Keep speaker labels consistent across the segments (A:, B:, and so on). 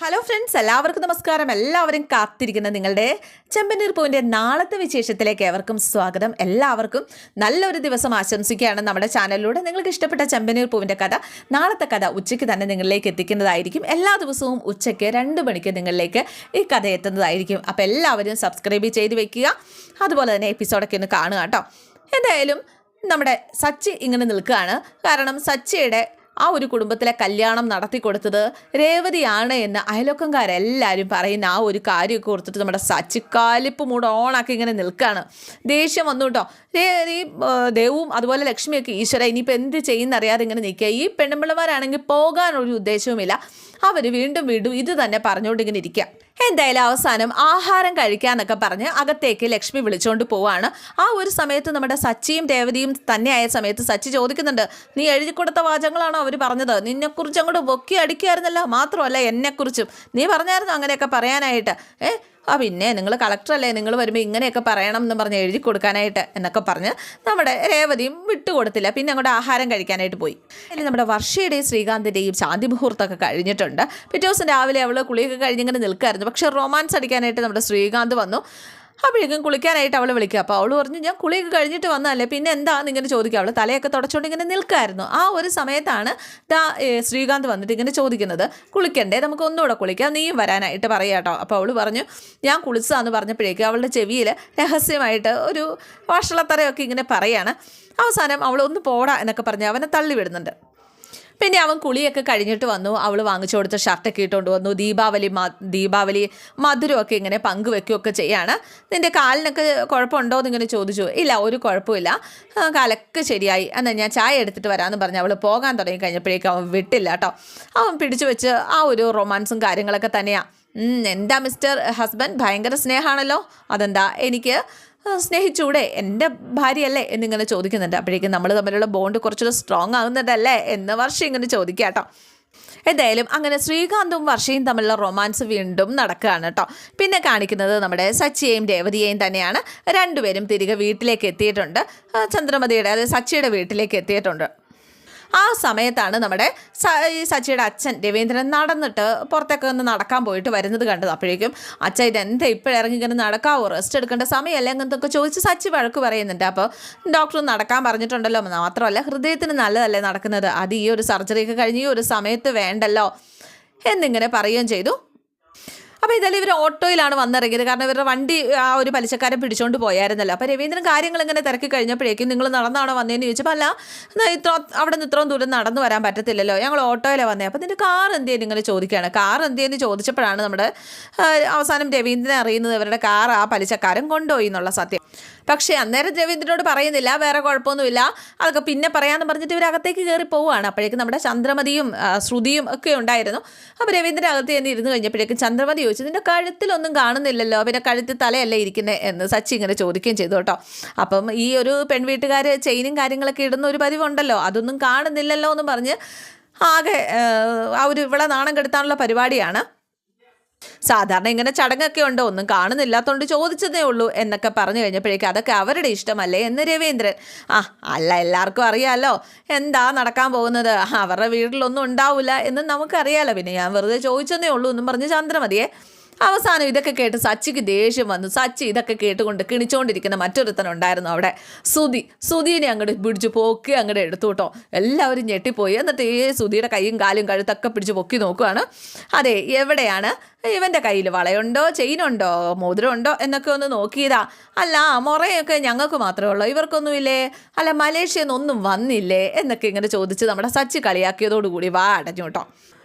A: Hello friends, എല്ലാവർക്കും നമസ്കാരം. എല്ലാവരും കാത്തിരിക്കുന്ന നിങ്ങളുടെ ചെമ്പനീർ പൂവിൻ്റെ നാളത്തെ വിശേഷത്തിലേക്ക് ഏവർക്കും സ്വാഗതം. എല്ലാവർക്കും നല്ലൊരു ദിവസം ആശംസിക്കുകയാണ്. നമ്മുടെ ചാനലിലൂടെ നിങ്ങൾക്ക് ഇഷ്ടപ്പെട്ട ചെമ്പനീർ പൂവിൻ്റെ കഥ, നാളത്തെ കഥ ഉച്ചയ്ക്ക് തന്നെ നിങ്ങളിലേക്ക് എത്തിക്കുന്നതായിരിക്കും. എല്ലാ ദിവസവും ഉച്ചയ്ക്ക് 2 മണിക്ക് നിങ്ങളിലേക്ക് ഈ കഥ എത്തുന്നതായിരിക്കും. അപ്പോൾ എല്ലാവരും സബ്സ്ക്രൈബ് ചെയ്ത് വെക്കുക. അതുപോലെ തന്നെ എപ്പിസോഡൊക്കെ ഒന്ന് കാണുക കേട്ടോ. എന്തായാലും നമ്മുടെ സച്ചി ഇങ്ങനെ നിൽക്കുകയാണ്. കാരണം സച്ചിയുടെ ആ ഒരു കുടുംബത്തിലെ കല്യാണം നടത്തി കൊടുത്തത് രേവതിയാണ് എന്ന് അയൽവക്കംകാരെല്ലാവരും പറയുന്ന ആ ഒരു കാര്യമൊക്കെ ഓർത്തിട്ട് നമ്മുടെ സച്ചിക്കാലിപ്പ് മൂട് ഓണാക്കി ഇങ്ങനെ നിൽക്കുകയാണ്. ദേഷ്യം വന്നു കേട്ടോ. ഈ ദേവും അതുപോലെ ലക്ഷ്മിയൊക്കെ ഈശ്വര ഇനിയിപ്പോൾ എന്ത് ചെയ്യുന്നറിയാതെ ഇങ്ങനെ നിൽക്കുക. ഈ പെണ്ണുമ്പിള്ളമാരാണെങ്കിൽ പോകാനൊരു ഉദ്ദേശവുമില്ല. അവർ വീണ്ടും ഇത് തന്നെ പറഞ്ഞുകൊണ്ട് ഇങ്ങനെ ഇരിക്കുക. എന്തായാലും അവസാനം ആഹാരം കഴിക്കാന്നൊക്കെ പറഞ്ഞ് അകത്തേക്ക് ലക്ഷ്മി വിളിച്ചുകൊണ്ട് പോവാണ്. ആ ഒരു സമയത്ത് നമ്മുടെ സച്ചിയും രേവതിയും തന്നെയായ സമയത്ത് സച്ചി ചോദിക്കുന്നുണ്ട്, നീ എഴുതി കൊടുത്ത വാചകങ്ങളാണോ അവർ പറഞ്ഞത്? നിന്നെക്കുറിച്ച് അങ്ങോട്ട് പൊക്കി അടിക്കായിരുന്നല്ലോ, മാത്രമല്ല എന്നെക്കുറിച്ചും നീ പറഞ്ഞായിരുന്നു അങ്ങനെയൊക്കെ പറയാനായിട്ട്. പിന്നെ നിങ്ങൾ കളക്ടറല്ലേ, നിങ്ങൾ വരുമ്പോൾ ഇങ്ങനെയൊക്കെ പറയണം എന്ന് പറഞ്ഞ് എഴുതി കൊടുക്കാനായിട്ട് എന്നൊക്കെ പറഞ്ഞ് നമ്മുടെ രേവതിയും വിട്ടുകൊടുത്തില്ല. പിന്നെ അങ്ങോട്ട് ആഹാരം കഴിക്കാനായിട്ട് പോയി. അല്ലെങ്കിൽ നമ്മുടെ വർഷയുടെയും ശ്രീകാന്തിൻ്റെയും ശാന്തി മുഹൂർത്തമൊക്കെ കഴിഞ്ഞിട്ടുണ്ട്. പിറ്റേ ദിവസം രാവിലെ അവൾ കുളിയൊക്കെ കഴിഞ്ഞിങ്ങനെ നിൽക്കായിരുന്നു. പക്ഷേ റൊമാൻസ് അടിക്കാനായിട്ട് നമ്മുടെ ശ്രീകാന്ത് വന്നു. അപ്പോഴേക്കും കുളിക്കാനായിട്ട് അവൾ വിളിക്കുക. അപ്പോൾ അവൾ പറഞ്ഞു, ഞാൻ കുളിയൊക്കെ കഴിഞ്ഞിട്ട് വന്നതല്ലേ, പിന്നെ എന്താണെന്ന് ഇങ്ങനെ ചോദിക്കുക. അവൾ തലയൊക്കെ തുടച്ചുകൊണ്ട് ഇങ്ങനെ നിൽക്കായിരുന്നു. ആ ഒരു സമയത്താണ് ശ്രീകാന്ത് വന്നിട്ട് ഇങ്ങനെ ചോദിക്കുന്നത്, കുളിക്കണ്ടേ, നമുക്ക് ഒന്നുകൂടെ കുളിക്കാം, നീയും വരാനായിട്ട് പറയാം കേട്ടോ. അപ്പോൾ അവൾ പറഞ്ഞു, ഞാൻ കുളിച്ചതാന്ന് പറഞ്ഞപ്പോഴേക്കും അവളുടെ ചെവിയിൽ രഹസ്യമായിട്ട് ഒരു വഷളത്തറയൊക്കെ ഇങ്ങനെ പറയാണ്. അവസാനം അവൾ ഒന്ന് പോടാ എന്നൊക്കെ പറഞ്ഞ് അവനെ തള്ളി വിടുന്നുണ്ട്. പിന്നെ അവൻ കുളിയൊക്കെ കഴിഞ്ഞിട്ട് വന്നു. അവൾ വാങ്ങിച്ചു കൊടുത്ത ഷർട്ടൊക്കെ ഇട്ടുകൊണ്ട് വന്നു. ദീപാവലി മധുരമൊക്കെ ഇങ്ങനെ പങ്കുവെക്കുകയൊക്കെ ചെയ്യാണ്. നിൻ്റെ കാലിനൊക്കെ കുഴപ്പമുണ്ടോ എന്നിങ്ങനെ ചോദിച്ചു. ഇല്ല, ഒരു കുഴപ്പമില്ല, കാലൊക്കെ ശരിയായി, എന്നാൽ ഞാൻ ചായ എടുത്തിട്ട് വരാമെന്ന് പറഞ്ഞ് അവൾ പോകാൻ തുടങ്ങി കഴിഞ്ഞപ്പോഴേക്കും അവൻ വിട്ടില്ല കേട്ടോ. അവൻ പിടിച്ചു വെച്ച് ആ ഒരു റൊമാൻസും കാര്യങ്ങളൊക്കെ തന്നെയാണ്. എന്താ മിസ്റ്റർ ഹസ്ബൻഡ്, ഭയങ്കര സ്നേഹമാണല്ലോ, അതെന്താ എനിക്ക് സ്നേഹിച്ചൂടെ, എൻ്റെ ഭാര്യയല്ലേ എന്നിങ്ങനെ ചോദിക്കുന്നുണ്ട്. അപ്പോഴേക്കും നമ്മൾ തമ്മിലുള്ള ബോണ്ട് കുറച്ചുകൂടെ സ്ട്രോങ് ആകുന്നുണ്ടല്ലേ എന്ന് വർഷം ഇങ്ങനെ ചോദിക്കുക കേട്ടോ. എന്തായാലും അങ്ങനെ ശ്രീകാന്തും വർഷയും തമ്മിലുള്ള റൊമാൻസ് വീണ്ടും നടക്കുകയാണ് കേട്ടോ. പിന്നെ കാണിക്കുന്നത് നമ്മുടെ സച്ചിയെയും രേവതിയെയും തന്നെയാണ്. രണ്ടുപേരും തിരികെ വീട്ടിലേക്ക് എത്തിയിട്ടുണ്ട്. ചന്ദ്രമതിയുടെ, അതായത് സച്ചിയുടെ വീട്ടിലേക്ക് എത്തിയിട്ടുണ്ട്. ആ സമയത്താണ് നമ്മുടെ ഈ സച്ചിയുടെ അച്ഛൻ രവീന്ദ്രൻ നടന്നിട്ട് പുറത്തൊക്കെ ഒന്ന് നടക്കാൻ പോയിട്ട് വരുന്നത് കണ്ടത്. അപ്പോഴേക്കും അച്ഛൻ ഇതെന്താ ഇപ്പോഴിറങ്ങി ഇങ്ങനെ നടക്കാവോ, റെസ്റ്റ് എടുക്കേണ്ട സമയമല്ലേ അങ്ങനത്തൊക്കെ ചോദിച്ച് സച്ചി വഴക്ക് പറയുന്നുണ്ട്. അപ്പോൾ ഡോക്ടർ നടക്കാൻ പറഞ്ഞിട്ടുണ്ടല്ലോ, മാത്രമല്ല ഹൃദയത്തിന് നല്ലതല്ലേ നടക്കുന്നത്, അത് ഈ ഒരു സർജറിയൊക്കെ കഴിഞ്ഞ് ഈ ഒരു സമയത്ത് വേണ്ടല്ലോ എന്നിങ്ങനെ പറയുകയും ചെയ്തു. അപ്പോൾ ഇതെല്ലാം ഇവർ ഓട്ടോയിലാണ് വന്നിറങ്ങിയത്. കാരണം ഇവരുടെ വണ്ടി ആ ഒരു പലിശക്കാരൻ പിടിച്ചുകൊണ്ട് പോയായിരുന്നല്ലോ. അപ്പോൾ രവീന്ദ്രൻ കാര്യങ്ങൾ ഇങ്ങനെ തിരക്കി കഴിഞ്ഞപ്പോഴേക്കും നിങ്ങൾ നടന്നാണോ വന്നതെന്ന് ചോദിച്ചപ്പോൾ അല്ല, അവിടെ നിന്ന് ഇത്രയും ദൂരം നടന്നു വരാൻ പറ്റത്തില്ലല്ലോ, ഞങ്ങൾ ഓട്ടോയിലാണ് വന്നത്. അപ്പോൾ നിൻ്റെ കാർ എന്തെങ്കിലും ഇങ്ങനെ ചോദിക്കുകയാണ്. കാർ എന്തെന്ന് ചോദിച്ചപ്പോഴാണ് നമ്മുടെ അവസാനം രവീന്ദ്രൻ അറിയുന്നത് ഇവരുടെ കാർ ആ പലിശക്കാരൻ കൊണ്ടുപോയി എന്നുള്ള സത്യം. പക്ഷേ അന്നേരം രവീന്ദ്രനോട് പറയുന്നില്ല, വേറെ കുഴപ്പമൊന്നുമില്ല, അതൊക്കെ പിന്നെ പറയാമെന്ന് പറഞ്ഞിട്ട് ഇവരകത്തേക്ക് കയറി പോവുകയാണ്. അപ്പോഴേക്കും നമ്മുടെ ചന്ദ്രമതിയും ശ്രുതിയും ഒക്കെ ഉണ്ടായിരുന്നു. അപ്പോൾ രവീന്ദ്രൻ അകത്ത് ചെന്ന് ഇരുന്ന് കഴിഞ്ഞപ്പോഴേക്കും ചന്ദ്രമതി ചോദിച്ചു, നിൻ്റെ കഴുത്തിലൊന്നും കാണുന്നില്ലല്ലോ, പിന്നെ കഴുത്തിൽ തലയല്ലേ ഇരിക്കുന്നത് എന്ന് സച്ചി ഇങ്ങനെ ചോദിക്കുകയും ചെയ്തു കേട്ടോ. അപ്പം ഈ ഒരു പെൺവീട്ടുകാർ ചെയിനും കാര്യങ്ങളൊക്കെ ഇടുന്ന ഒരു പതിവുണ്ടല്ലോ, അതൊന്നും കാണുന്നില്ലല്ലോ എന്ന് പറഞ്ഞ് ആകെ ആ ഒരു ഇവിടെ നാണം കെടുത്താനുള്ള പരിപാടിയാണ്. സാധാരണ ഇങ്ങനെ ചടങ്ങൊക്കെ ഉണ്ടോ, ഒന്നും കാണുന്നില്ലാത്തതുകൊണ്ട് ചോദിച്ചതേ ഉള്ളൂ എന്നൊക്കെ പറഞ്ഞു കഴിഞ്ഞപ്പോഴേക്കും അതൊക്കെ അവരുടെ ഇഷ്ടമല്ലേ എന്ന് രവീന്ദ്രൻ. അല്ല, എല്ലാവർക്കും അറിയാമല്ലോ എന്താ നടക്കാൻ പോകുന്നത്, അവരുടെ വീട്ടിലൊന്നും ഉണ്ടാവില്ല എന്ന് നമുക്കറിയാമല്ലോ, പിന്നെ ഞാൻ വെറുതെ ചോദിച്ചതേ ഉള്ളൂ എന്നും പറഞ്ഞ് ചന്ദ്രമതിയെ. അവസാനം ഇതൊക്കെ കേട്ട് സച്ചിക്ക് ദേഷ്യം വന്നു. സച്ചി ഇതൊക്കെ കേട്ടുകൊണ്ട് കിണിച്ചുകൊണ്ടിരിക്കുന്ന മറ്റൊരുത്തനുണ്ടായിരുന്നു അവിടെ, സുധീനെ അങ്ങോട്ട് പിടിച്ച് പൊക്കി അങ്ങോട്ട് എടുത്തു കേട്ടോ. എല്ലാവരും ഞെട്ടിപ്പോയി. എന്നിട്ട് ഈ സുധിയുടെ കൈയും കാലും കഴുത്തൊക്കെ പിടിച്ച് പൊക്കി നോക്കുകയാണ്. അതെ, എവിടെയാണ് ഇവൻ്റെ കയ്യിൽ വളയുണ്ടോ, ചെയിനുണ്ടോ, മോതിരമുണ്ടോ എന്നൊക്കെ ഒന്ന് നോക്കിയതാ. അല്ല, മുറയൊക്കെ ഞങ്ങൾക്ക് മാത്രമേ ഉള്ളൂ, ഇവർക്കൊന്നുമില്ലേ, അല്ല മലേഷ്യയിൽ നിന്നൊന്നും വന്നില്ലേ എന്നൊക്കെ ഇങ്ങനെ ചോദിച്ച് നമ്മുടെ സച്ചി കളിയാക്കിയതോടുകൂടി വാ അടഞ്ഞു കേട്ടോ.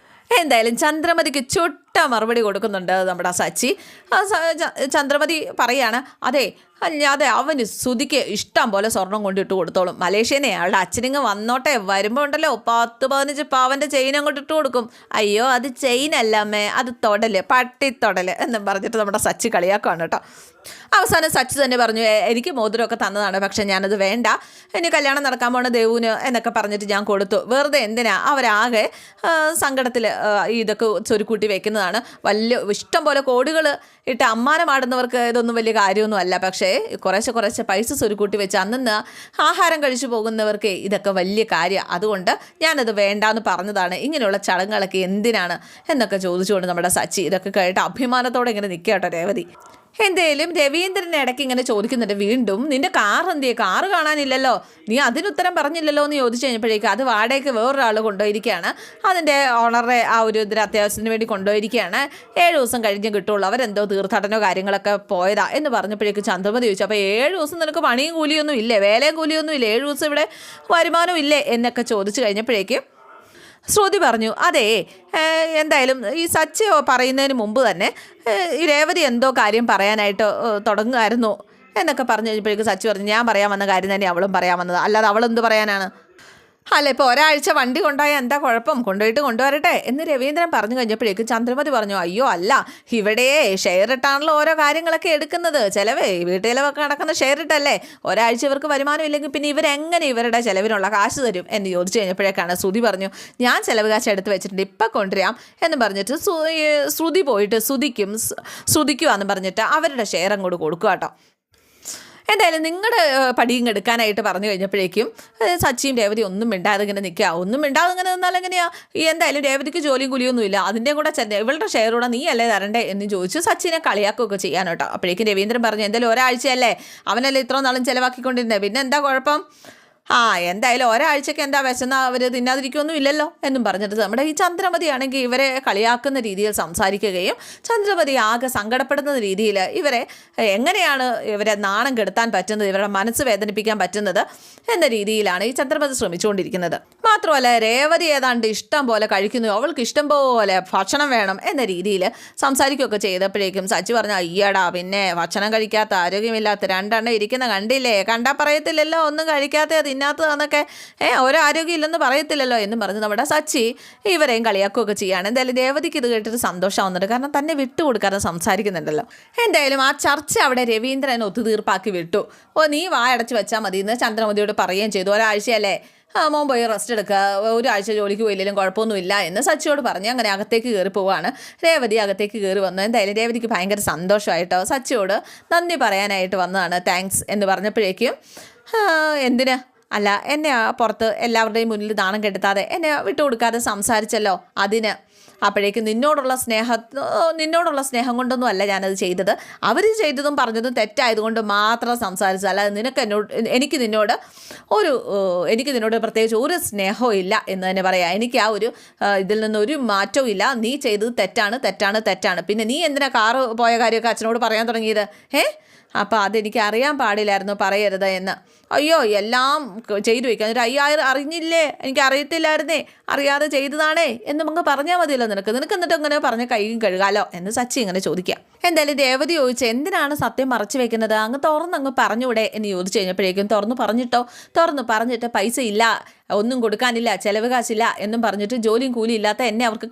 A: എന്തായാലും ചന്ദ്രമതിക്ക് ചുട്ട മറുപടി കൊടുക്കുന്നുണ്ട് നമ്മുടെ സച്ചി. ചന്ദ്രമതി പറയാണ്, അതെ അവന് സുധിക്ക് ഇഷ്ടം പോലെ സ്വർണം കൊണ്ടിട്ട് കൊടുത്തോളും, മലേഷ്യനെ അയാളുടെ അച്ഛനിങ്ങ് വന്നോട്ടെ, വരുമ്പോൾ ഉണ്ടല്ലോ 10-15 പാവൻ്റെ ചെയിൻ അങ്ങോട്ട് ഇട്ട് കൊടുക്കും. അയ്യോ, അത് ചെയിനല്ല അമ്മേ, അത് തൊടല്, പട്ടിത്തൊടല് എന്നും പറഞ്ഞിട്ട് നമ്മുടെ സച്ചി കളിയാക്കുകയാണ് കേട്ടോ. അവസാനം സച്ചി തന്നെ പറഞ്ഞു, എനിക്ക് മോതിരമൊക്കെ തന്നതാണ്, പക്ഷെ ഞാനത് വേണ്ട, ഇനി കല്യാണം നടക്കാൻ പോണ ദേവുന് എന്നൊക്കെ പറഞ്ഞിട്ട് ഞാൻ കൊടുത്തു. വെറുതെ എന്തിനാ, അവരാകെ സങ്കടത്തിൽ ഇതൊക്കെ ചൊരുക്കൂട്ടി വെക്കുന്നതാണ്. കൊടുക്കുന്നതാണ്. വലിയ ഇഷ്ടം പോലെ കോടികൾ ഇട്ട് അമ്മാനമാടുന്നവർക്ക് ഇതൊന്നും വലിയ കാര്യമൊന്നും അല്ല. പക്ഷേ കുറേശ്ശെ പൈസ സ്വരുക്കൂട്ടി വെച്ച് അന്നന്ന് ആഹാരം കഴിച്ചു പോകുന്നവർക്ക് ഇതൊക്കെ വലിയ കാര്യമാണ്. അതുകൊണ്ട് ഞാനത് വേണ്ടാന്ന് പറഞ്ഞതാണ്. ഇങ്ങനെയുള്ള ചടങ്ങുകളൊക്കെ എന്തിനാണ് എന്നൊക്കെ ചോദിച്ചുകൊണ്ട് നമ്മുടെ സച്ചി ഇതൊക്കെ കേട്ട് അഭിമാനത്തോടെ ഇങ്ങനെ നിൽക്കുക കേട്ടോ രേവതി. എന്തേലും രവീന്ദ്രനെ ഇടയ്ക്ക് ഇങ്ങനെ ചോദിക്കുന്നുണ്ട് വീണ്ടും, നിന്റെ കാർ എന്തിയെ, കാറ് കാണാനില്ലല്ലോ, നീ അതിനുത്തരം പറഞ്ഞില്ലല്ലോ എന്ന് ചോദിച്ചു കഴിഞ്ഞപ്പോഴേക്കും അത് വാടകയ്ക്ക് വേറൊരാൾ കൊണ്ടുപോയിരിക്കുകയാണ്. അതിൻ്റെ ഓണറെ ആ ഒരു ഇതിന് അത്യാവശ്യത്തിന് വേണ്ടി കൊണ്ടുപോയിരിക്കുകയാണ്. 7 ദിവസം കഴിഞ്ഞ് കിട്ടുള്ളൂ, അവരെന്തോ തീർത്ഥാടനോ കാര്യങ്ങളൊക്കെ പോയതാ എന്ന് പറഞ്ഞപ്പോഴേക്കും ചന്ദ്രമതി ചോദിച്ചു, അപ്പോൾ 7 ദിവസം നിനക്ക് പണിയും കൂലിയൊന്നും ഇല്ലേ, വേലയും കൂലിയൊന്നും ഇല്ലേ, 7 ദിവസം ഇവിടെ വരുമാനം ഇല്ലേ എന്നൊക്കെ ചോദിച്ചു കഴിഞ്ഞപ്പോഴേക്കും ശ്രുതി പറഞ്ഞു, അതെ എന്തായാലും ഈ സച്ചി പറയുന്നതിന് മുമ്പ് തന്നെ ഈ രേവതി എന്തോ കാര്യം പറയാനായിട്ട് തുടങ്ങുമായിരുന്നു എന്നൊക്കെ പറഞ്ഞു കഴിഞ്ഞപ്പോഴേക്കും സച്ചി പറഞ്ഞു, ഞാൻ പറയാൻ വന്ന കാര്യം തന്നെ അവളും പറയാൻ വന്നത്, അല്ലാതെ അവളെന്ത് പറയാനാണ്, അല്ല ഇപ്പോൾ ഒരാഴ്ച വണ്ടി കൊണ്ടുപോയാൽ എന്താ കുഴപ്പം, കൊണ്ടുവരട്ടെ എന്ന് രവീന്ദ്രൻ പറഞ്ഞു കഴിഞ്ഞപ്പോഴേക്കും ചന്ദ്രമതി പറഞ്ഞു, അയ്യോ അല്ല, ഇവിടെ ഷെയർ ഇട്ടാണല്ലോ ഓരോ കാര്യങ്ങളൊക്കെ എടുക്കുന്നത്, ചിലവേ വീട്ടിലൊക്കെ നടക്കുന്ന ഷെയർ ഇട്ടല്ലേ, ഒരാഴ്ച ഇവർക്ക് വരുമാനം ഇല്ലെങ്കിൽ പിന്നെ ഇവരെങ്ങനെ ഇവരുടെ ചിലവിനുള്ള കാശ് തരും എന്ന് ചോദിച്ചു കഴിഞ്ഞപ്പോഴേക്കാണ് ശ്രുതി പറഞ്ഞു, ഞാൻ ചിലവ് കാശ് എടുത്ത് വെച്ചിട്ടുണ്ട്, ഇപ്പം കൊണ്ടുവരാം എന്ന് പറഞ്ഞിട്ട് ശ്രുതി പോയിട്ട് ശ്രുതിക്കുവാന്ന് പറഞ്ഞിട്ട് അവരുടെ ഷെയർ അങ്ങോട്ട് കൊടുക്കുക കേട്ടോ. എന്തായാലും നിങ്ങളുടെ പടിയും എടുക്കാനായിട്ട് പറഞ്ഞു കഴിഞ്ഞപ്പോഴേക്കും സച്ചിയും രേവതി ഒന്നും മിണ്ടാതെ ഇങ്ങനെ നിൽക്കുക. ഒന്നും മിണ്ടാതെ ഇങ്ങനെ നിന്നാൽ എങ്ങനെയാ, എന്തായാലും രേവതിക്ക് ജോലിയും കൂലിയൊന്നുമില്ല, അതിൻ്റെ കൂടെ ഇവളുടെ ഷെയറൂടെ നീ അല്ലേ തരണ്ടേ എന്ന് ചോദിച്ചു സച്ചിനെ കളിയാക്കുകയൊക്കെ ചെയ്യാൻ കേട്ടോ. അപ്പോഴേക്കും രവീന്ദ്രൻ പറഞ്ഞു, എന്തായാലും ഒരാഴ്ചയല്ലേ, അവനല്ലേ ഇത്ര നാളും ചിലവാക്കിക്കൊണ്ടിരുന്നത്, പിന്നെ എന്താ കുഴപ്പം, എന്തായാലും ഒരാഴ്ചയ്ക്ക് എന്താ വിശന്ന അവർ തിന്നാതിരിക്കൊന്നും ഇല്ലല്ലോ എന്നും പറഞ്ഞിട്ട് നമ്മുടെ ഈ ചന്ദ്രമതി ആണെങ്കിൽ ഇവരെ കളിയാക്കുന്ന രീതിയിൽ സംസാരിക്കുകയും ചന്ദ്രമതി ആകെ സങ്കടപ്പെടുന്ന രീതിയിൽ ഇവരെ എങ്ങനെയാണ് ഇവരെ നാണം കെടുത്താൻ പറ്റുന്നത്, ഇവരുടെ മനസ്സ് വേദനിപ്പിക്കാൻ പറ്റുന്നത് എന്ന രീതിയിലാണ് ഈ ചന്ദ്രമതി ശ്രമിച്ചുകൊണ്ടിരിക്കുന്നത്. മാത്രമല്ല രേവതി ഏതാണ്ട് ഇഷ്ടം പോലെ കഴിക്കുന്നു, അവൾക്ക് ഇഷ്ടം പോലെ ഭക്ഷണം വേണം എന്ന രീതിയിൽ സംസാരിക്കുകയൊക്കെ ചെയ്തപ്പോഴേക്കും സച്ചി പറഞ്ഞു, അയ്യടാ പിന്നെ ഭക്ഷണം കഴിക്കാത്ത ആരോഗ്യമില്ലാത്ത 2 എണ്ണം ഇരിക്കുന്ന കണ്ടില്ലേ, കണ്ടാൽ പറയത്തില്ലല്ലോ ഒന്നും കഴിക്കാത്ത തിന്നാത്തതാന്നൊക്കെ, ഓരോ ആരോഗ്യം ഇല്ലെന്ന് പറയത്തില്ലല്ലോ എന്നും പറഞ്ഞ് നമ്മുടെ സച്ചി ഇവരെയും കളിയാക്കുകയൊക്കെ ചെയ്യാണ്. എന്തായാലും രേവതിക്ക് ഇത് കേട്ടിട്ട് സന്തോഷമാവുന്നുണ്ട്, കാരണം തന്നെ വിട്ടുകൊടുക്കാതെ സംസാരിക്കുന്നുണ്ടല്ലോ. എന്തായാലും ആ ചർച്ച അവിടെ രവീന്ദ്രൻ ഒത്തുതീർപ്പാക്കി വിട്ടു. നീ വായടച്ച് വെച്ചാൽ മതി എന്ന് ചന്ദ്രമതിയോട് പറയുകയും ചെയ്തു. ഒരാഴ്ചയല്ലേ, മോൻ പോയി റെസ്റ്റ് എടുക്കുക, ഒരാഴ്ച ജോലിക്ക് പോയില്ലെങ്കിലും കുഴപ്പമൊന്നുമില്ല എന്ന് സച്ചിയോട് പറഞ്ഞ് അങ്ങനെ അകത്തേക്ക് കയറി പോവുകയാണ്. രേവതി അകത്തേക്ക് കയറി വന്നു. എന്തായാലും രേവതിക്ക് ഭയങ്കര സന്തോഷമായിട്ടോ, സച്ചിയോട് നന്ദി പറയാനായിട്ട് വന്നതാണ്, താങ്ക്സ് എന്ന് പറഞ്ഞപ്പോഴേക്കും, എന്തിനാ, അല്ല എന്നെ പുറത്ത് എല്ലാവരുടെയും മുന്നിൽ നാണം കെടുത്താതെ എന്നെ വിട്ടുകൊടുക്കാതെ സംസാരിച്ചല്ലോ അതിന്, അപ്പോഴേക്കും നിന്നോടുള്ള സ്നേഹം കൊണ്ടൊന്നും അല്ല ഞാനത് ചെയ്തത്, അവർ ചെയ്തതും പറഞ്ഞതും തെറ്റായതുകൊണ്ട് മാത്രം സംസാരിച്ചു, അല്ലാതെ എനിക്ക് നിന്നോട് പ്രത്യേകിച്ച് ഒരു സ്നേഹവും ഇല്ല എന്ന് തന്നെ പറയാം. എനിക്ക് ആ ഒരു ഇതിൽ നിന്നൊരു മാറ്റവും ഇല്ല, നീ ചെയ്തത് തെറ്റാണ്. പിന്നെ നീ എന്തിനാ കാറ് പോയ കാര്യമൊക്കെ അച്ഛനോട് പറയാൻ തുടങ്ങിയത്, അപ്പോൾ അതെനിക്ക് അറിയാൻ പാടില്ലായിരുന്നു, പറയരുത് എന്ന്. അയ്യോ എല്ലാം ചെയ്തു വയ്ക്കാൻ ഒരു 5000 അറിഞ്ഞില്ലേ, എനിക്ക് അറിയത്തില്ലായിരുന്നേ, അറിയാതെ ചെയ്തതാണേ എന്ന് നമുക്ക് പറഞ്ഞാൽ മതിയല്ലോ, നിനക്ക് എന്നിട്ട് ഇങ്ങനെ പറഞ്ഞ് കൈയും കഴുകാലോ എന്ന് സച്ചി ഇങ്ങനെ ചോദിക്കാം. എന്തായാലും രേവതി ചോദിച്ചു, എന്തിനാണ് സത്യം മറച്ചു വെക്കുന്നത്, തുറന്നങ്ങ് പറഞ്ഞൂടെ എന്ന് ചോദിച്ചു കഴിഞ്ഞപ്പോഴേക്കും തുറന്നു പറഞ്ഞിട്ട് പൈസ ഇല്ല, ഒന്നും കൊടുക്കാനില്ല, ചിലവ് കാശില്ല എന്നും പറഞ്ഞിട്ട് ജോലിയും കൂലിയും ഇല്ലാത്ത എന്നെ അവർക്ക്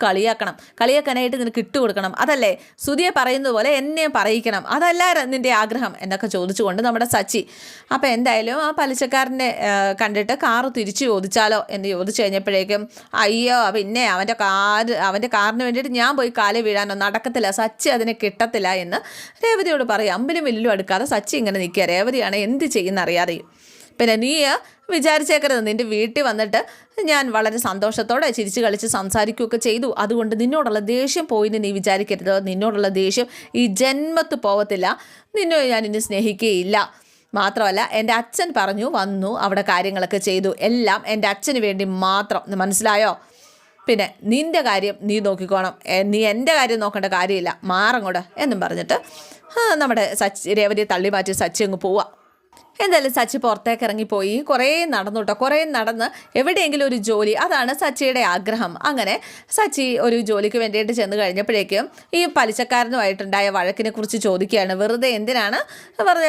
A: കളിയാക്കാനായിട്ട് നിനക്ക് ഇട്ടുകൊടുക്കണം, അതല്ലേ സുധിയെ പറയുന്നത് പോലെ എന്നെ പറയിക്കണം, അതല്ല നിൻ്റെ ആഗ്രഹം എന്നൊക്കെ ചോദിച്ചുകൊണ്ട് നമ്മുടെ സച്ചി. അപ്പോൾ എന്തായാലും ആ പലിശക്കാരനെ കണ്ടിട്ട് കാറ് തിരിച്ചു ചോദിച്ചാലോ എന്ന് ചോദിച്ചു കഴിഞ്ഞപ്പോഴേക്കും, അയ്യോ പിന്നെ അവൻ്റെ കാറിന് വേണ്ടിയിട്ട് ഞാൻ പോയി കാല് വീഴാനോ നടക്കത്തില്ല, സച്ചി അതിനെ കിട്ടത്തില്ല എന്ന് രേവതിയോട് പറയും. അമ്പിലും വില്ലും അടുക്കാതെ സച്ചി ഇങ്ങനെ നിൽക്കുക. രേവതിയാണ് എന്ത് ചെയ്യുന്ന അറിയാതെയും. പിന്നെ നീ വിചാരിച്ചേക്കരുത്, നിൻ്റെ വീട്ടിൽ വന്നിട്ട് ഞാൻ വളരെ സന്തോഷത്തോടെ ചിരിച്ച് കളിച്ച് സംസാരിക്കുകയൊക്കെ ചെയ്തു, അതുകൊണ്ട് നിന്നോടുള്ള ദേഷ്യം പോയിന്ന് നീ വിചാരിക്കരുത്, നിന്നോടുള്ള ദേഷ്യം ഈ ജന്മത്ത് പോവത്തില്ല, നിന്നെ ഞാൻ ഇനി സ്നേഹിക്കുകയില്ല. മാത്രമല്ല എൻ്റെ അച്ഛൻ പറഞ്ഞു വന്നു, അവിടെ കാര്യങ്ങളൊക്കെ ചെയ്തു, എല്ലാം എൻ്റെ അച്ഛന് വേണ്ടി മാത്രം, മനസ്സിലായോ? പിന്നെ നിൻ്റെ കാര്യം നീ നോക്കിക്കോണം, നീ എൻ്റെ കാര്യം നോക്കേണ്ട കാര്യമില്ല, മാറങ്ങോട്ട് എന്നും പറഞ്ഞിട്ട് നമ്മുടെ രേവതിയെ തള്ളി മാറ്റി സച്ചി അങ്ങ് പോവുക. എന്തായാലും സച്ചി പുറത്തേക്ക് ഇറങ്ങിപ്പോയി, കുറേ നടന്ന് എവിടെയെങ്കിലും ഒരു ജോലി, അതാണ് സച്ചിയുടെ ആഗ്രഹം. അങ്ങനെ സച്ചി ഒരു ജോലിക്ക് വേണ്ടിയിട്ട് ചെന്ന് കഴിഞ്ഞപ്പോഴേക്കും ഈ പലിശക്കാരനുമായിട്ടുണ്ടായ വഴക്കിനെ കുറിച്ച് ചോദിക്കുകയാണ്. വെറുതെ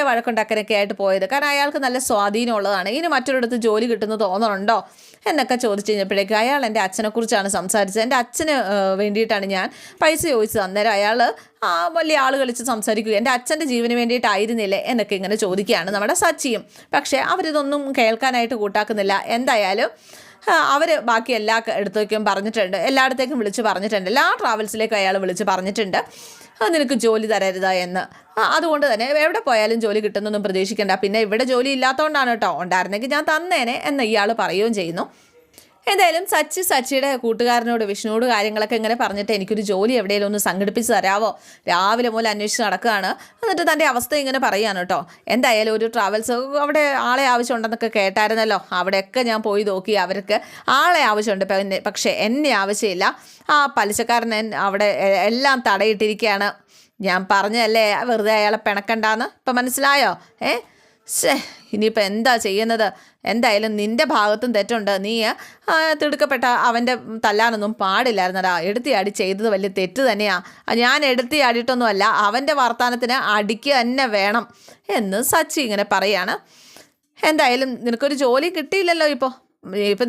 A: വഴക്കുണ്ടാക്കാനൊക്കെ ആയിട്ട് പോയത്, കാരണം അയാൾക്ക് നല്ല സ്വാധീനമുള്ളതാണ്, ഇനി മറ്റൊരിടത്ത് ജോലി കിട്ടുന്നു തോന്നുന്നുണ്ടോ എന്നൊക്കെ ചോദിച്ചു കഴിഞ്ഞപ്പോഴേക്കും അയാൾ എൻ്റെ അച്ഛനെക്കുറിച്ചാണ് സംസാരിച്ചത്, എൻ്റെ അച്ഛന് വേണ്ടിയിട്ടാണ് ഞാൻ പൈസ ചോദിച്ചത്, അന്നേരം അയാൾ വലിയ ആൾ കളിച്ച് സംസാരിക്കുക, എൻ്റെ അച്ഛൻ്റെ ജീവന് വേണ്ടിയിട്ടായിരുന്നില്ലേ എന്നൊക്കെ ഇങ്ങനെ ചോദിക്കുകയാണ് നമ്മുടെ സച്ചിയും. പക്ഷേ അവരിതൊന്നും കേൾക്കാനായിട്ട് കൂട്ടാക്കുന്നില്ല. എന്തായാലും അവർ ബാക്കി എല്ലാ ഇടത്തേക്കും പറഞ്ഞിട്ടുണ്ട്, എല്ലായിടത്തേക്കും വിളിച്ച് പറഞ്ഞിട്ടുണ്ട്, എല്ലാ ട്രാവൽസിലേക്കും അയാൾ വിളിച്ച് പറഞ്ഞിട്ടുണ്ട് നിനക്ക് ജോലി തരരുത് എന്ന്. അതുകൊണ്ട് തന്നെ എവിടെ പോയാലും ജോലി കിട്ടുന്നൊന്നും പ്രതീക്ഷിക്കേണ്ട. പിന്നെ ഇവിടെ ജോലി ഇല്ലാത്തതുകൊണ്ടാണ് കേട്ടോ, ഉണ്ടായിരുന്നെങ്കിൽ ഞാൻ തന്നേനെ എന്ന് ഇയാൾ പറയുകയും ചെയ്യുന്നു. എന്തായാലും സച്ചിയുടെ കൂട്ടുകാരനോട് വിഷ്ണുവോട് കാര്യങ്ങളൊക്കെ ഇങ്ങനെ പറഞ്ഞിട്ട് എനിക്കൊരു ജോലി എവിടെയെങ്കിലും ഒന്ന് സംഘടിപ്പിച്ച് തരാമോ, രാവിലെ മുതൽ അന്വേഷിച്ച് നടക്കുകയാണ്. എന്നിട്ട് തൻ്റെ അവസ്ഥ ഇങ്ങനെ പറയുകയാണ് കേട്ടോ. എന്തായാലും ഒരു ട്രാവൽസ് അവിടെ ആളെ ആവശ്യമുണ്ടെന്നൊക്കെ കേട്ടായിരുന്നല്ലോ, അവിടെയൊക്കെ ഞാൻ പോയി നോക്കി, അവർക്ക് ആളെ ആവശ്യമുണ്ട്, പക്ഷേ എന്നെ ആവശ്യമില്ല. ആ പലിശക്കാരൻ അവിടെ എല്ലാം തടയിട്ടിരിക്കുകയാണ്. ഞാൻ പറഞ്ഞതല്ലേ വെറുതെ അയാളെ പിണക്കണ്ടാന്ന്, ഇപ്പം മനസ്സിലായോ? ഇനിയിപ്പോൾ എന്താ ചെയ്യുന്നത്? എന്തായാലും നിൻ്റെ ഭാഗത്തും തെറ്റുണ്ട്. നീ തിടുക്കപ്പെട്ട അവൻ്റെ തല്ലാനൊന്നും പാടില്ലായിരുന്നടാ. എടുത്തിയാടി ചെയ്തത് വലിയ തെറ്റ് തന്നെയാണ്. ഞാൻ എടുത്തിയാടിയിട്ടൊന്നുമല്ല, അവൻ്റെ വർത്തമാനത്തിന് അടിക്കുക തന്നെ വേണം എന്ന് സച്ചി ഇങ്ങനെ പറയാണ്. എന്തായാലും നിനക്കൊരു ജോലി കിട്ടിയില്ലല്ലോ, ഇപ്പം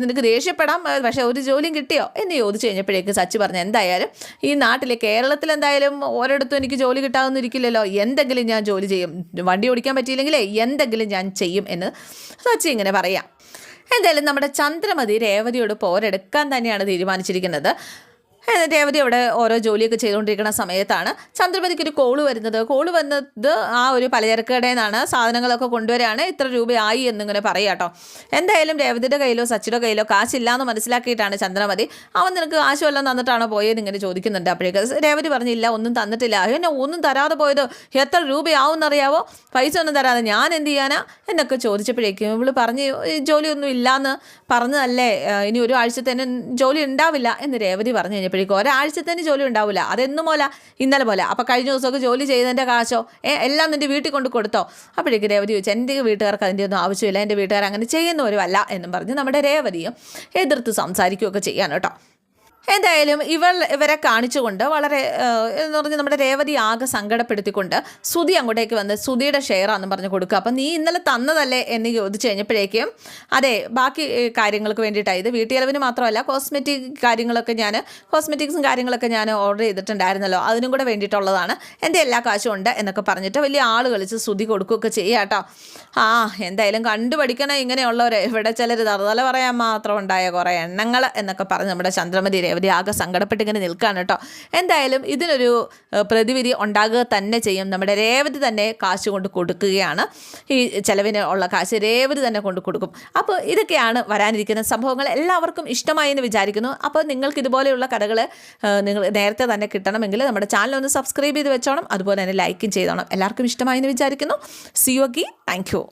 A: നിനക്ക് ദേഷ്യപ്പെടാം, പക്ഷേ ഒരു ജോലിയും കിട്ടിയോ എന്ന് ചോദിച്ചു കഴിഞ്ഞപ്പോഴേക്ക് സച്ചി പറഞ്ഞു, എന്തായാലും ഈ നാട്ടിൽ കേരളത്തിൽ എന്തായാലും ഓരോടത്തും എനിക്ക് ജോലി കിട്ടാവുന്നിരിക്കില്ലല്ലോ, എന്തെങ്കിലും ഞാൻ ജോലി ചെയ്യും, വണ്ടി ഓടിക്കാൻ പറ്റിയില്ലെങ്കിലേ എന്തെങ്കിലും ഞാൻ ചെയ്യും എന്ന് സച്ചി ഇങ്ങനെ പറയാം. എന്തായാലും നമ്മുടെ ചന്ദ്രമതി രേവതിയോട് പോരെടുക്കാൻ തന്നെയാണ് തീരുമാനിച്ചിരിക്കുന്നത്. രേവതി അവിടെ ഓരോ ജോലിയൊക്കെ ചെയ്തുകൊണ്ടിരിക്കുന്ന സമയത്താണ് ചന്ദ്രമതിക്ക് ഒരു കോള് വന്നത് ആ ഒരു പലചരക്ക് കടയിൽ നിന്നാണ്. സാധനങ്ങളൊക്കെ കൊണ്ടുവരാണ്, ഇത്ര രൂപയായി എന്നിങ്ങനെ പറയാം കേട്ടോ. എന്തായാലും രേവതിയുടെ കയ്യിലോ സച്ചിയുടെ കയ്യിലോ കാശില്ലാന്ന് മനസ്സിലാക്കിയിട്ടാണ് ചന്ദ്രമതി, അവൻ നിനക്ക് കാശ് വല്ലതും തന്നിട്ടാണോ പോയത് ഇങ്ങനെ ചോദിക്കുന്നുണ്ട്. അപ്പോഴേക്ക് രേവതി പറഞ്ഞില്ല, ഒന്നും തന്നിട്ടില്ല. എന്നെ ഒന്നും തരാതെ പോയത് എത്ര രൂപയാവും എന്നറിയാവോ, പൈസ ഒന്നും തരാതെ ഞാൻ എന്ത് ചെയ്യാനാ എന്നൊക്കെ ചോദിച്ചപ്പോഴേക്കും ഇവള് പറഞ്ഞ് ജോലിയൊന്നും ഇല്ലയെന്ന് പറഞ്ഞതല്ലേ, ഇനി ഒരു ആഴ്ചത്തേന് ജോലി ഉണ്ടാവില്ല എന്ന് രേവതി പറഞ്ഞു കഴിഞ്ഞപ്പോൾ ഒരാഴ്ചത്തേന് ജോലി ഉണ്ടാവില്ല, അതെന്നും പോലെ ഇന്നലെ പോലെ. അപ്പോൾ കഴിഞ്ഞ ദിവസമൊക്കെ ജോലി ചെയ്തതിൻ്റെ കാശോ എല്ലാം നിൻ്റെ വീട്ടിൽ കൊണ്ട് കൊടുത്തോ? അപ്പോഴേക്ക് രേവതി ചോദിച്ചു, എൻ്റെ വീട്ടുകാർക്ക് അതിൻ്റെ ഒന്നും ആവശ്യമില്ല, എൻ്റെ വീട്ടുകാർ അങ്ങനെ ചെയ്യുന്നവരുമല്ല എന്നും പറഞ്ഞ് നമ്മുടെ രേവതിയും എതിർത്ത് സംസാരിക്കുകയൊക്കെ ചെയ്യാൻ കേട്ടോ. എന്തായാലും ഇവരെ കാണിച്ചുകൊണ്ട് വളരെ എന്ന് പറഞ്ഞാൽ നമ്മുടെ രേവതി ആകെ സങ്കടപ്പെടുത്തിക്കൊണ്ട് ശ്രുതി അങ്ങോട്ടേക്ക് വന്ന് ശ്രുതിയുടെ ഷെയറാണെന്ന് പറഞ്ഞ് കൊടുക്കുക. അപ്പം നീ ഇന്നലെ തന്നതല്ലേ എന്ന് ചോദിച്ചു കഴിഞ്ഞപ്പോഴേക്കും അതെ ബാക്കി കാര്യങ്ങൾക്ക് വേണ്ടിയിട്ടാണ്, ഇത് വീട്ടുചെലവിന് മാത്രമല്ല കോസ്മെറ്റിക്സും കാര്യങ്ങളൊക്കെ ഞാൻ ഓർഡർ ചെയ്തിട്ടുണ്ടായിരുന്നല്ലോ, അതിനും കൂടെ വേണ്ടിയിട്ടുള്ളതാണ്, എൻ്റെ എല്ലാ കാശും ഉണ്ട് എന്നൊക്കെ പറഞ്ഞിട്ട് വലിയ ആൾ കളിച്ച് ശ്രുതി കൊടുക്കുകയൊക്കെ ചെയ്യുക കേട്ടോ. എന്തായാലും കണ്ടുപഠിക്കണം ഇങ്ങനെയുള്ളവരെ, ഇവിടെ ചിലർ തറുതല പറയാൻ മാത്രം ഉണ്ടായ കുറേ എണ്ണങ്ങൾ എന്നൊക്കെ പറഞ്ഞ് നമ്മുടെ ചന്ദ്രമതി രേവതി ആകെ സങ്കടപ്പെട്ടിങ്ങനെ നിൽക്കുകയാണ് കേട്ടോ. എന്തായാലും ഇതിനൊരു പ്രതിവിധി ഉണ്ടാകുക തന്നെ ചെയ്യും. നമ്മുടെ രേവതി തന്നെ കാശ് കൊണ്ട് കൊടുക്കുകയാണ്, ഈ ചിലവിന് ഉള്ള കാശ് രേവതി തന്നെ കൊണ്ട് കൊടുക്കും. അപ്പോൾ ഇതൊക്കെയാണ് വരാനിരിക്കുന്ന സംഭവങ്ങൾ. എല്ലാവർക്കും ഇഷ്ടമായി എന്ന് വിചാരിക്കുന്നു. അപ്പോൾ നിങ്ങൾക്ക് ഇതുപോലെയുള്ള കഥകൾ നിങ്ങൾ നേരത്തെ തന്നെ കിട്ടണമെങ്കിൽ നമ്മുടെ ചാനൽ ഒന്ന് സബ്സ്ക്രൈബ് ചെയ്ത് വെച്ചോണം, അതുപോലെ തന്നെ ലൈക്കും ചെയ്തോണം. എല്ലാവർക്കും ഇഷ്ടമായി എന്ന് വിചാരിക്കുന്നു. C you again. Thank you.